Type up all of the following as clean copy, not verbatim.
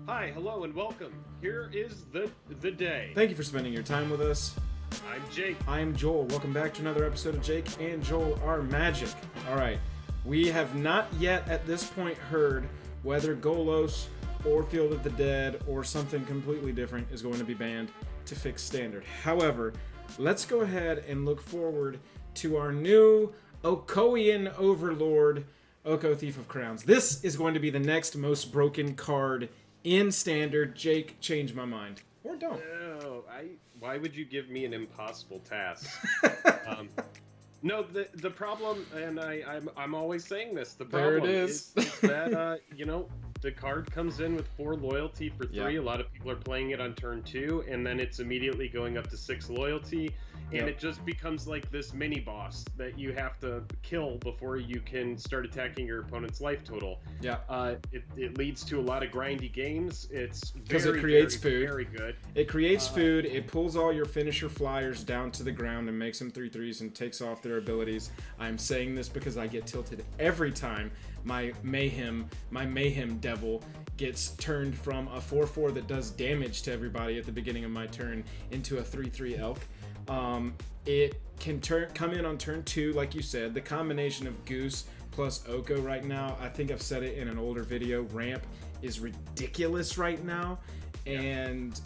Hi, hello, and welcome. Here is the day. Thank you for spending your time with us. I'm Jake. I'm Joel. Welcome back to another episode of Jake and Joel Are Magic. Alright, we have not yet at this point heard whether Golos or Field of the Dead or something completely different is going to be banned to fix standard. However, let's go ahead and look forward to our new Okoian Overlord, Oko Thief of Crowns. This is going to be the next most broken card in standard. Jake, change my mind. Or don't. No, why would you give me an impossible task? No, the problem, and I'm always saying this, the problem is that, the card comes in with 4 loyalty for 3. Yep. A lot of people are playing it on turn 2, and then it's immediately going up to 6 loyalty. And It just becomes like this mini boss that you have to kill before you can start attacking your opponent's life total. Yeah. It leads to a lot of grindy games. It's because it creates food. Very good. It creates food. It pulls all your finisher flyers down to the ground and makes them 3/3s and takes off their abilities. I'm saying this because I get tilted every time my mayhem devil gets turned from a 4/4 that does damage to everybody at the beginning of my turn into a 3/3 elk. It can come in on turn 2, like you said. The combination of Goose plus Oko right now, I think I've said it in an older video, ramp is ridiculous right now. And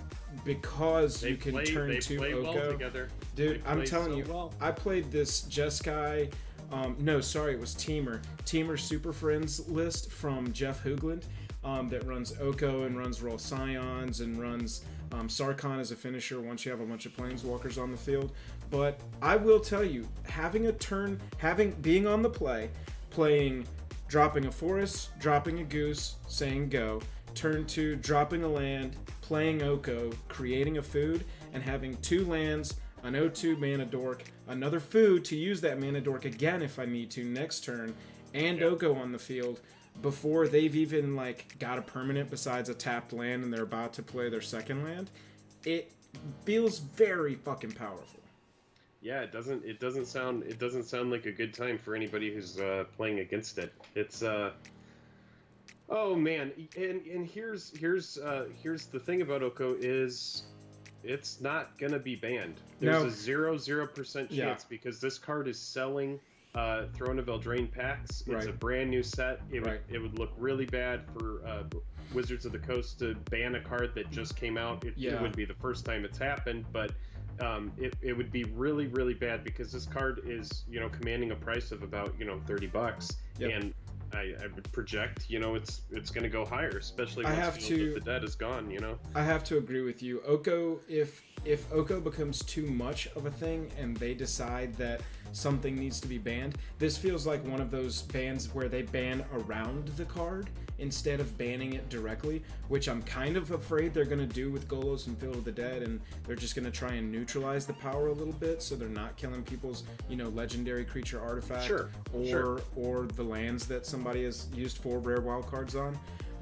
because you can turn 2 Oko, well together. Dude, I'm telling you, I played this Jeskai, it was Teamer Super Friends list from Jeff Hoogland, that runs Oko and runs Roll Scions and runs Sarkhan as a finisher once you have a bunch of Planeswalkers on the field. But I will tell you, being on the playing, dropping a forest, dropping a goose, saying go, turn 2, dropping a land, playing Oko, creating a food, and having 2 lands, an O2 mana dork, another food to use that mana dork again if I need to next turn, and Oko on the field before they've even got a permanent besides a tapped land and they're about to play their second land. It feels very fucking powerful. Yeah, it doesn't sound like a good time for anybody who's playing against it. It's oh man, and here's the thing about Oko is it's not gonna be banned. There's a 0% chance because this card is selling Throne of Eldraine packs. It's a brand new set. It would look really bad for Wizards of the Coast to ban a card that just came out. It would be the first time it's happened, but it would be really, really bad because this card is commanding a price of about $30, and I would project it's going to go higher, especially once Field of the Dead is gone. I have to agree with you. Oko, if Oko becomes too much of a thing and they decide that something needs to be banned, this feels like one of those bans where they ban around the card instead of banning it directly, which I'm kind of afraid they're going to do with Golos and Field of the Dead, and they're just going to try and neutralize the power a little bit so they're not killing people's legendary creature artifact or the lands that somebody has used 4 rare wild cards on.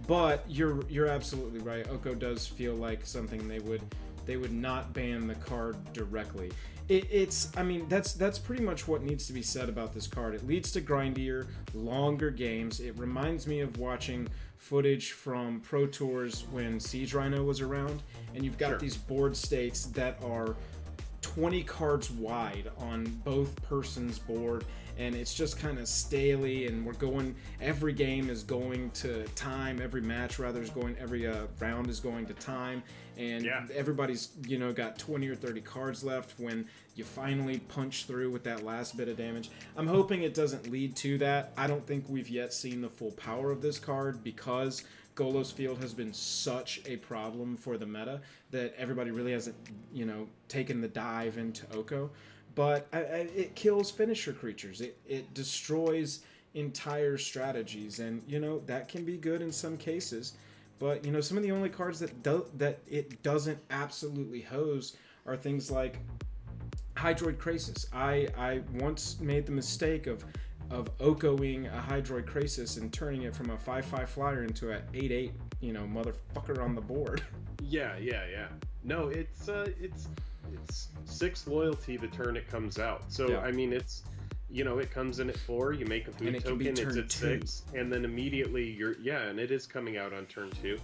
But you're absolutely right. Oko does feel like something they would not ban the card directly. That's pretty much what needs to be said about this card. It leads to grindier, longer games. It reminds me of watching footage from Pro Tours when Siege Rhino was around, and you've got these board states that are 20 cards wide on both persons' board, and it's just kind of staley, and every game is going to time, every match rather is going, every round is going to time, and everybody's got 20 or 30 cards left when you finally punch through with that last bit of damage. I'm hoping it doesn't lead to that. I don't think we've yet seen the full power of this card because Golos Field has been such a problem for the meta that everybody really hasn't, taken the dive into Oko. But it kills finisher creatures. It destroys entire strategies, and that can be good in some cases. But some of the only cards that it doesn't absolutely hose are things like Hydroid Krasis. I once made the mistake of Okoing a Hydroid Krasis and turning it from a 5/5 flyer into a 8/8 motherfucker on the board. Yeah. No, it's 6 loyalty the turn it comes out. So it's it comes in at 4, you make a food token, it's at 6, and then immediately and it is coming out on turn 2.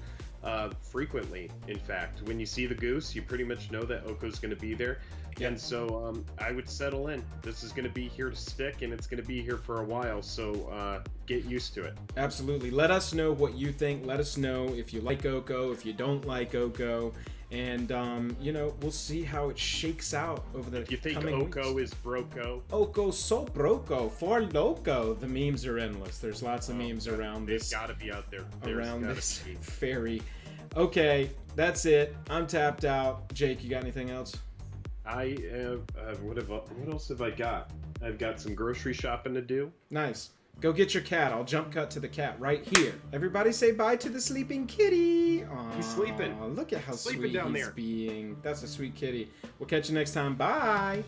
frequently. In fact, when you see the goose, you pretty much know that Oko's going to be there. Yep. And so I would settle in. This is going to be here to stick, and it's going to be here for a while. So get used to it. Absolutely. Let us know what you think. Let us know if you like Oko, if you don't like Oko. And, you know, we'll see how it shakes out over the You think coming Oko weeks. is brOko? Oko so brOko, for loco. The memes are endless. There's lots of memes around They've this. got to be out there. Around There's this gotta be. fairy. Okay, that's it. I'm tapped out. Jake, you got anything else? I what else have I got? I've got some grocery shopping to do. Nice. Go get your cat. I'll jump cut to the cat right here. Everybody say bye to the sleeping kitty. Aww, He's sleeping. Look at how Sleeping sweet down he's there. being. That's a sweet kitty. We'll catch you next time. Bye.